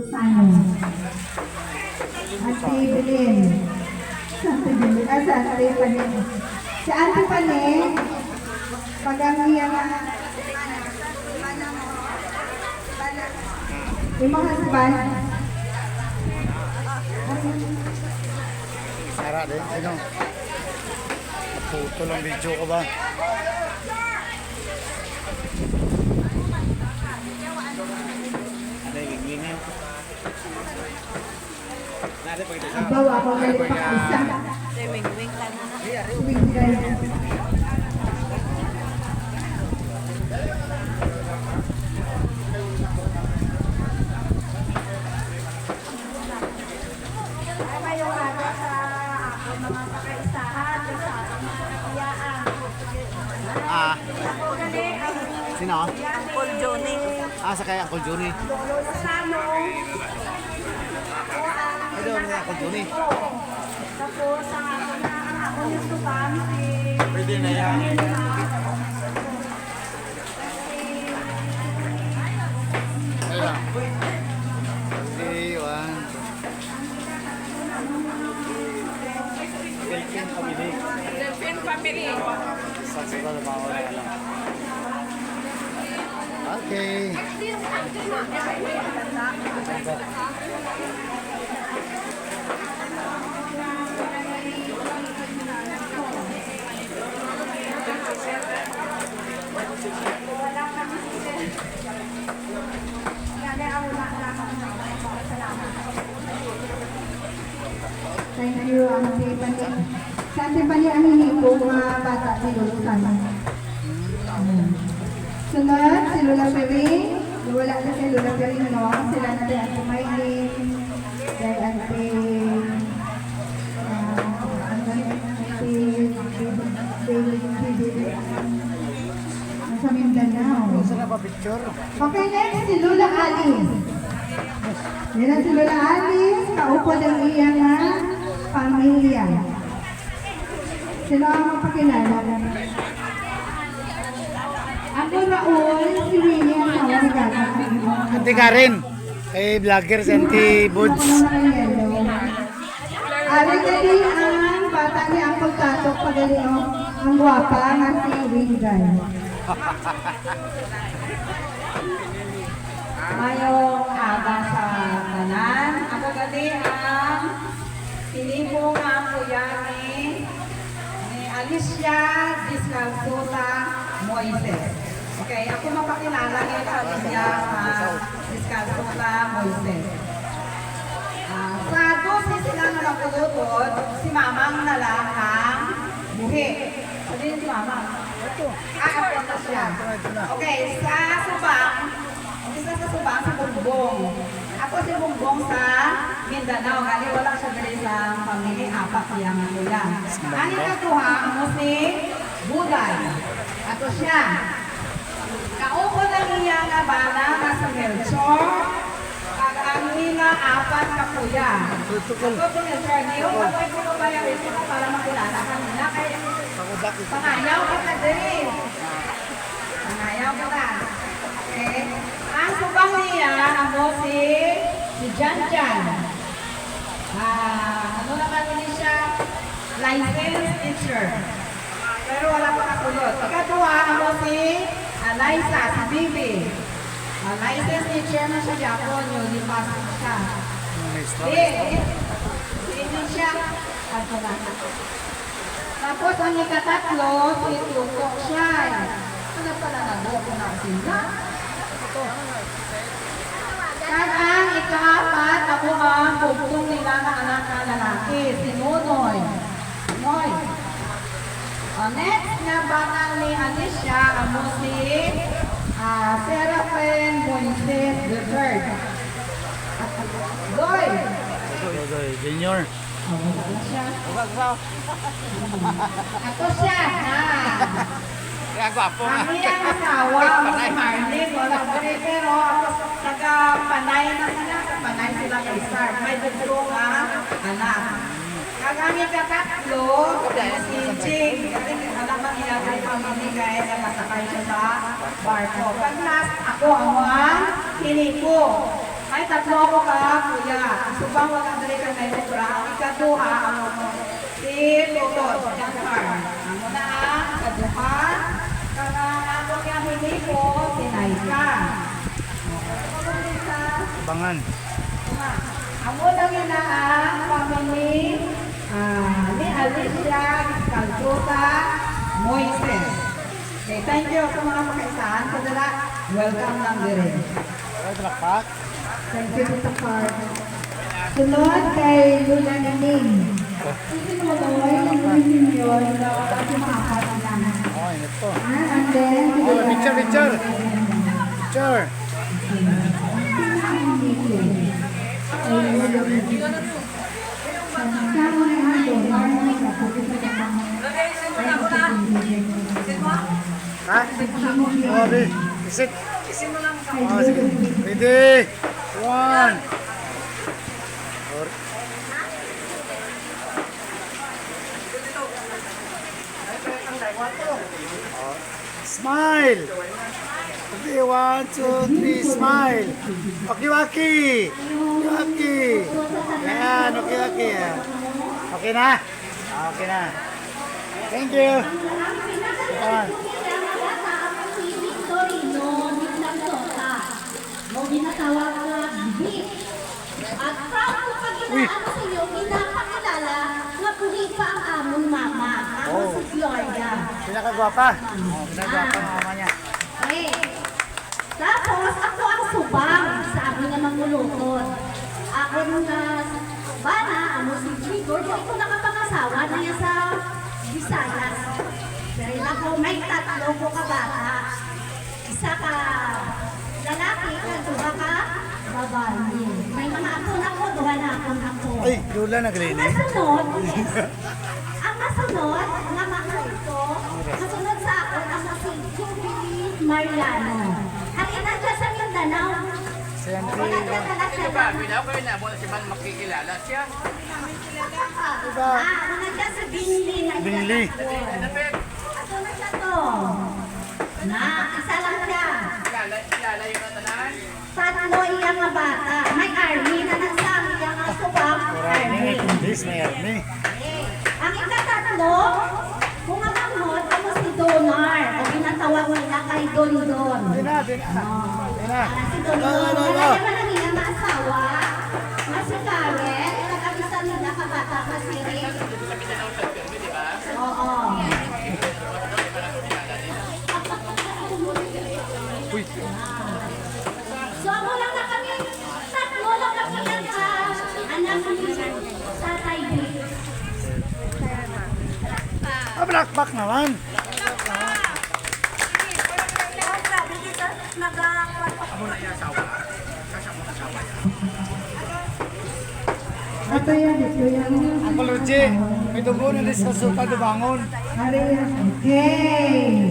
Ate Belen. Ate Panin. Si Ate Panin, pag ang iyang yung mga husband, Sara din, ano? Puto lang video ko ba? bawa ako galit pa isa. Wingay. Ngayong araw sa mga pakaisahan, sa mga kapayaan. Ako gali ang Sino? Uncle Johnny. Sa kaya Uncle Johnny. Lolo Lasano. Ay, doon na Uncle Johnny. Tapos ang ako yung subang si... Pwede na yan. Ayun lang. Okay, one. Philippine family. Philippine family. Saksi ko na mga wala lang. Okay. Thank you, Ate Panin. Sa Ate Panin ang hinipo mga bata ni Lulusan. Sunod, si Lola Pering. Wala na si Lola Pering, no? Sila na din Ate Maylin. Kay Ate... Sa Mindanao. Saan na pa picture? Okay, next, si Lola Alice. Yan si Lola Alice, kaupod ang iyang pamilya. Sino ang mapakilala? Ako Raul, si Winnie ang tawagan. Auntie Karen. Kay vlogger si Auntie Buds. Ari gali ang bata ni Uncle Tatok pagalino ang gwapa nga si Wingay. Mayong aga sa tanan. Ako gali ang pinipong ang kuya ni Alicia Discalzuta Moises. Okay, ako mapakilala ng pamilya Discalzuta Moises. Sa 12 sila na napulutod, si Mamang nalakang buhi. Sabihin si Mamang. Ako na siya. Okay, sa Subang, isa sa Subang si Bongbong. Ako si Bongbong sa Mindanao. Gali wala siya dali sa pamilya, apat siyang kuya. Ani kakuha mo si Buday. Ako siya. Kaupo lang niya nga bala na sa Melchor. Ang nila apat ka kuya. Ako si Melchor. Yung kapag ko ba yung ito para makilala ka nila. Kaya pangayaw kita din. Pangayaw kita. Okay. Ang subang niya, ako si Jan Jan. Ano naman ini siya? Licensed teacher. Pero wala pa kakulot. Ikatuwa, ako si Liza, si Bibi. Licensed teacher na siya Japon, yun, lipas na siya. Hindi siya. Ato na. Tapos ang ikatatlo, si Tuko siya. Ano pala nag-upo na sila? At ang ikaapat, ako ang bugtong nila na anak na lalaki, si Nonoy. Noy. Next na batang ni Alicia, ako si Seraphen Moises III. Doy. Junior. Ako siya. Kaya gwapo nga. Ang iyang asawa, si Marlene, wala pa rin, pero ako taga-panay na sila. Panay sila kay Star. May dugro ka, anak. Kagami katatlo, si Jing. Alam ba niya kay pamilya kaya nakasakay siya sa barko. Pag last, ako ang hiniko. May tatlo ako ka, kuya. Subang wag ang dali ka may obra. Ikaduha, si Tutos, Jankar. Ang muna, ikaduha. Karang ako kaya hindi ko, si Naika. Abangan. Ang muna nila ang family ni Alicia, Calcuta, Moises. Okay, thank you sa mga pakaisahan. Padala, welcome lang din. Ay, palakpak. Thank you, Tita Carl. Sunod kay Lula Nining. Ito mo ba, yung yun, kasi makakata lang. Oh, ingat po. And then, Oh, picture, picture. Picture. Ha? Oh, di. Isit. Oh, sige. Ready. One. Oh. Smile. Okay, 1, 2, 3, smile. Waki-waki. Waki-waki. Yan, waki-waki. Okay na? Okay na. Thank you. Come on. Ginatawag na bibig. At proud ko pagkinaano sa iyo, pinapakilala nga puli pa ang among mama, ang si Florida. Pinakagwapa. Oh, pinakagwapa ng mama niya. Eh, tapos ako ang subang sa amin nga manguluton. Ako nung bana, ano si Grigor, di ako nakapangasawa na niya sa Visayas. Dahil ako may tatlo ko ka bata. Isa ka lalaki, duha ka babae. May mga apo na ko, duha na ako. Ay, Lula Ang naglinis. nasunod, ang nasunod, nga mahal ko, nasunod sa akin, ang si Jubilee Mariano. Ang ina dyan sa Mindanao. Siyempre. Wala dyan na siya. Pinaw ko na mo na si Man makikilala siya. Wala dyan sa Binli. Binli. Ato na siya to. Na, isa lang siya. Kilala yung natanan. Tatlo iyang nga bata. May army na nagsang iyang nga subang. May kundis, may army. Ang ikatatlo, kung ang amot, ako si Donar. O ginatawag nila kay Don Don. Di na, di na. Di na. Si Don Don. Kaya naman ang iyang maasawa. Nga si Karen. Nag-abisa nila kabata kasi rin. Oo. Uy. So ako lang na kami, tatlo lang kami ng anak ni Tatay B. Ah, palakpak naman. Ato yan, ito yan. Ang kuluji. May dugo na din sa suka dubangon. Hari yan. Okay.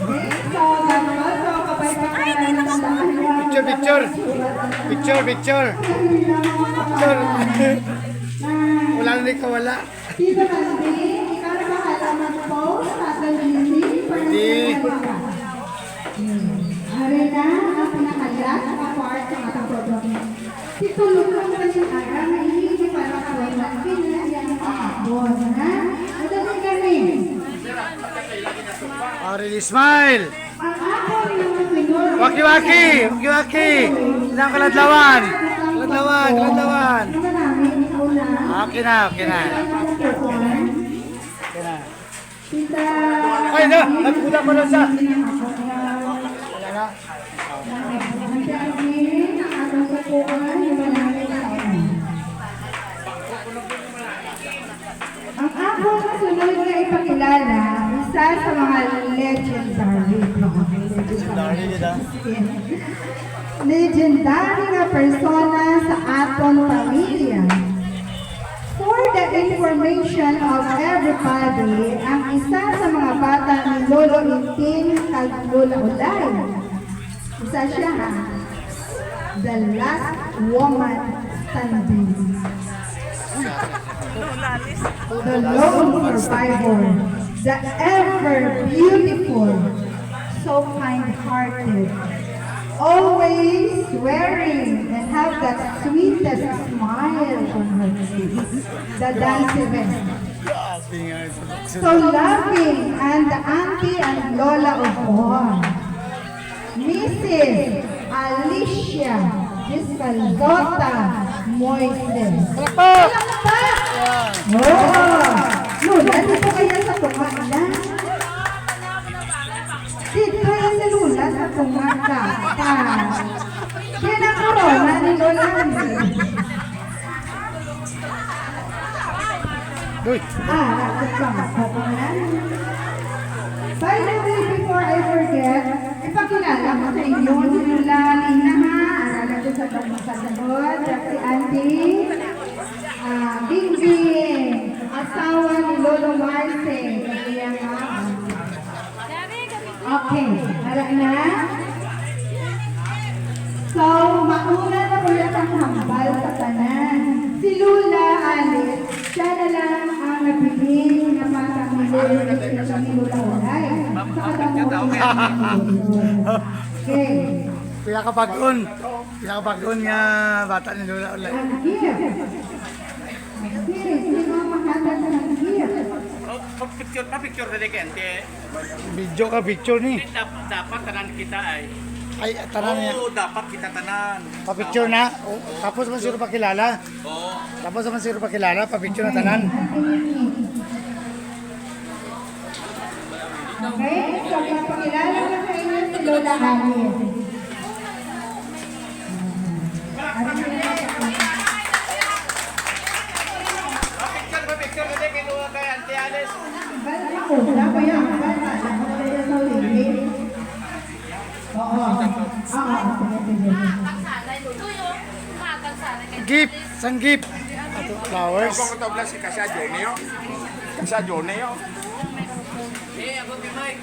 Okay, so, gano'n. So, kapay pa kayo ng Picture, picture. Picture, picture. Picture. Wala na rin kawala. Tito Candy, ikaw na bahala mag-post. Tatay Lily, Hindi. Hari na, ang pinakalas, ang part ng ating program. Titulog lang sa yung araw na hindi para kawalan. Pinayang ang hapon, ha? Ito si kami. Oh, really smile. Ang hapon yung sinur. Waki-waki. Waki-waki. Ilang kaladlawan. Kaladlawan, kaladlawan. Ito namin, ikaw na. Okay na, okay na. Okay na. Tita. Ay, na. Nagkuda ko na sa. Wala na. Ang akong sunod na ipakilala, isa sa mga legendary legendary na persona sa atong pamilya. For the information of everybody, ang isa sa mga bata ni Lolo Intin kag Lola Ulay. Isa siya ha. The last woman standing. The lone survivor. The ever beautiful. So kind-hearted. always swearing and have that sweetest smile on her face. The dance event. So loving and the auntie and lola of all. Mrs. Alicia Discalzota Moises. Palakpak! Oo! Lula, dito kaya sa tumanda. Dito kaya si Lula sa tumanda. Kaya na corona ni Lola. Uy, By the way, before I forget, ipakilala ko sa inyo si Lola Lina ha. Alala ko sa pagmakasagot. Si Auntie Bingbing, asawa ni Lolo Marce. Kaya nga. Okay, harap na. So, mauna na po yung hambal sa tanan. Si Lula Alice, siya na lang ang nagbigay na patang ni Lula Ulay. Sa katamuan. Okay. pinakapag-on nga bata ni Lola Ulay. Ang gift. Okay, sino ang makatag ng gift? Oh, picture na kente. Video ka picture ni. Dapat tanan kita ay. Ay, tanan niya. Oo, dapat kita tanan. Pa-picture na. O, tapos man siro pakilala. Oo. Tapos man siro pakilala, pa-picture na tanan. Okay, so papakilala ko sa inyo si Lola Alice. Picture na kay Lula kay Auntie Alice. Bala ko, wala pa yan. Bala, ako na yan sa ulit. Oo. Gift, sang gift. Ato, flowers. Kung ito si Kasya Joneo. Kasya Joneo. Eh, abot ni Mike.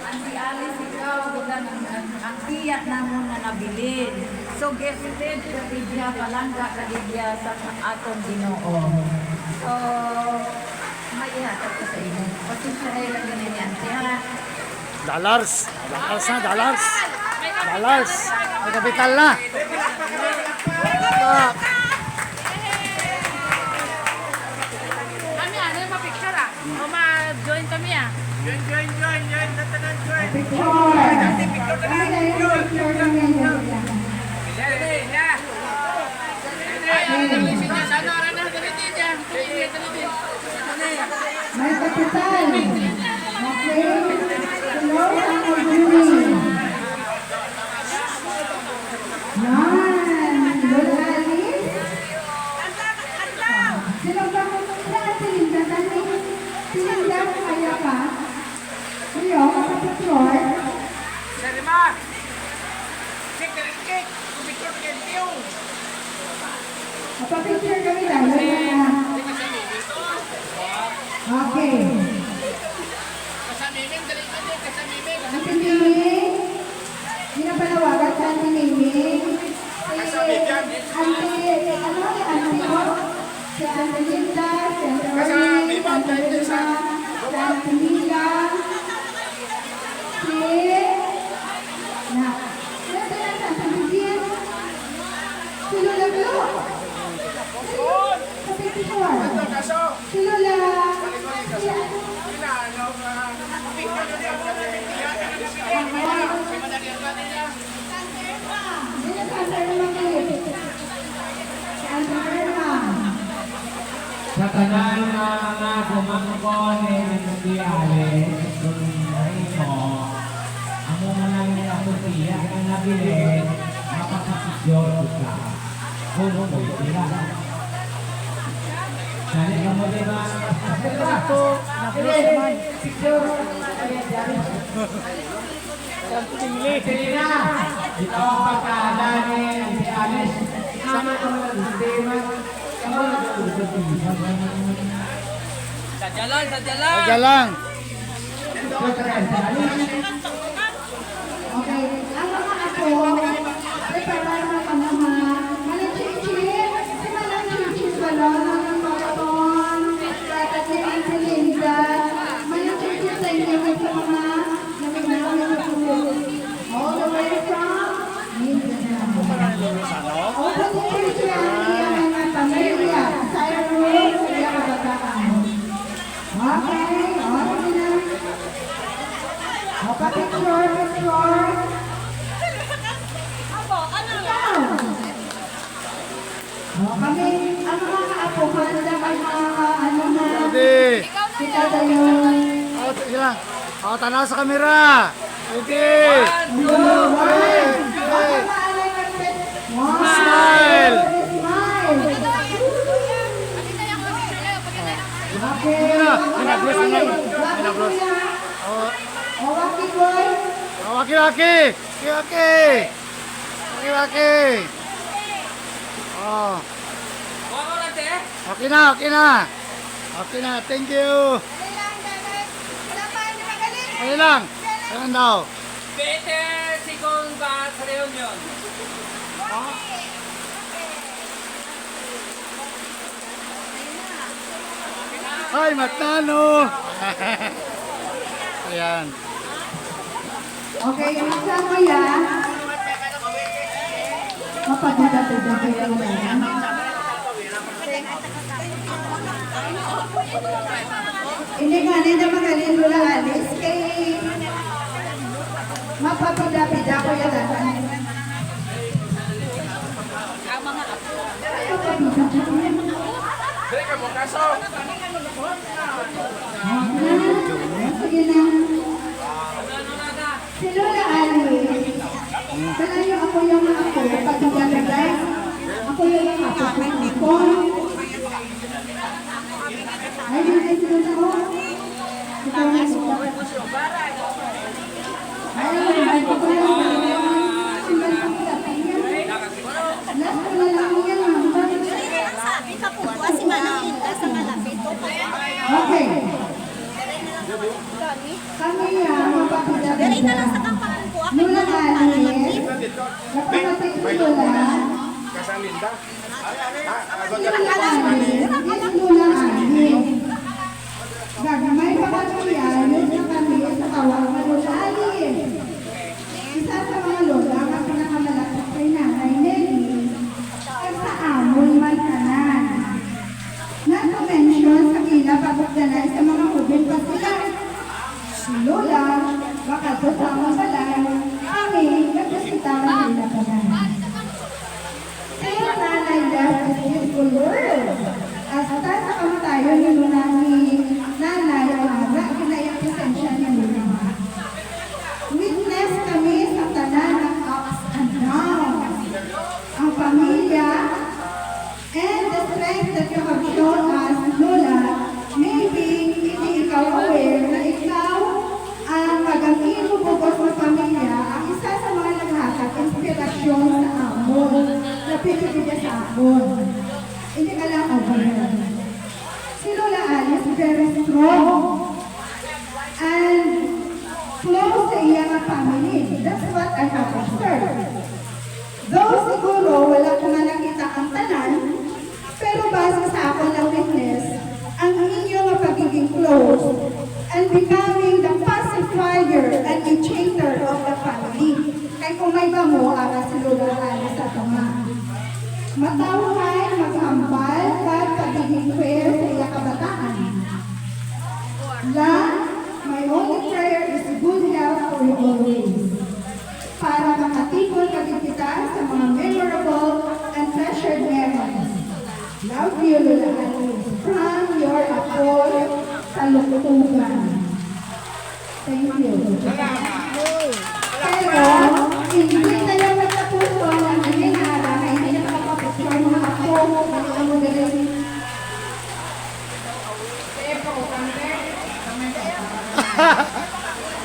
Auntie Alice, ikaw, ang tiyak na mo na nabilin. So, gifted ka bigya, palangga ka bigya sa atong Ginoo. So, may ihatag ko sa inyo. Pasensya na lang ganun yan. Kaya, Dollars. Dollars na, dollars. Dollars. May kapital na. Ah, Kami ano yung ma-picture ah? O ma-join kami ah? Join. Tatanan, join. Picture. Ano na yung picture ng ngayon? Dali, na. Sana orang na ganito dyan. May kapital. Okay. Hello, ang mag-uwi. Yan. Lola Alice. Sino ba mo sa silinda? Silinda mo kaya pa? Rio, kapapicture. Salima. Cake. Picture kente yung. Kapapicture kami dahil. Okay. Kasamimim, dali ka din. Kasamimim. Ate Miming, pinapanawagan sa Ate Miming. Ano mo? Si Ate Linda, si Ate Rowley, si Ate Lima, si Ate Mila, si... Na, sino ba yan? Ate Vivian? Si Lola Glo. Sa picture. Si Lola... Si Sa tanan na mga kumangkon ni Alex, kung ito, amo man lang yung ako siya na nabili, makakapigyon ka. Kung ko'y sila. Dali ka mo diba? ito, na-close man. Sila! Ito ang pagkakanin si Alex. Sama ko ng sistema. Sadya lang. Kaya lang. Okay, ang mga ako, prepare na ka naman. Malachichi, si Malachichi pala, ng Marton, at ni Auntie Linda. Malachichi sa inyo sa mga naminaw na tulog. All the way from Mindanao. All the way from ang mga pamilya, Cyrus, kaya kabataan. Okay, okay na. Picture. Kami, ang mga kaapo, handa kay mga ano na, Ready. kita tayo. Sila. Tanaw sa kamera. Ready. Smile. Laki-laki. Oh. Okay na. Thank you. Okay lang. Saan daw? 20 segundos sa reunion. Ay, matano. Ayan. Okay, isa mo yan. Mapagdadagdag kayo na yan. Hindi nga, hindi na magaling mula alis. Kay mapapagdapid ako yan. Sige ka mo kaso. Sige na. Si Lola Alice, talayo ako yung ako, pagdadagdag. Ako yung ako. Ay, hindi sila ko. Ikaw na siya. Ay, ko ko lang. Last ko na lang yan. Sabi ka po, si Manalinda sa malapit. Okay. Kami mapapagdadagdag. Dali na lang sa kampahan ko. Lola Alice, napakating ko Lola. Kasalinda. Gagamay pa katuyan, yun na kami sa kawang malulali. Isa sa mga lola ang pinakamalapit kay Nanay Nelly ay sa amon man kanan. Not to mention sa kila pagpagdanay sa mga hubin pa sila. Si Lola, makasasama balay, kami nagkasitawan nila kanan. Kaya nanay left this beautiful world. Hasta sa kamatayon ni Luna ni nanay Ara, kinayang presensya ni Luna. Witness kami sa tanan ng ups and downs. Ang pamilya and the strength that you have shown us, Lola, maybe hindi ikaw aware na ikaw ang magang-ino bukos ng pamilya, ang isa sa mga naghatag inspirasyon sa amon. Napipigil sa amon. Hindi ka lang aware. Si Lola Alice very strong and close sa iyang family. That's what I have observed. Though siguro wala ko nga nakita ang tanan, pero base sa ako ng witness, ang inyong pagiging close and becoming the pacifier and enchanter of the family. Kaya kung may bamo, si Lola Alice sa tunga. Matawhay, maghambal, at pagiging fair sa iyang kabataan. My only prayer is good health for you always. Para makatipon kagid kita sa mga memorable and treasured memories. Love you, Lola Alice, from your apoy sa Luktugan. Thank you. Pero, hindi na yung nagtapuso ng inara na hindi na makapapicture mga ako ang magaling.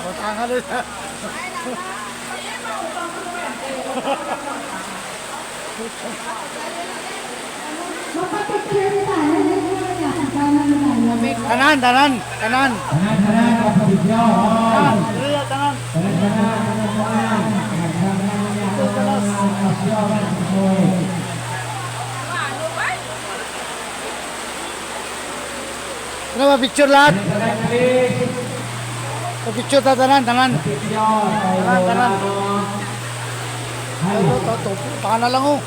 Batangan ulit. Mapapicture tayo, hindi mo na sana tayo. Tanan, tanan, tanan. Tanan-tanan, kapabidyo. Oo. Dili, tanan. Tanan-tanan. Ano ba, picture lahat? Picture ta, tanan, tanan. Tanan, tanan. Ito, ito, ito. Baka na lang oh.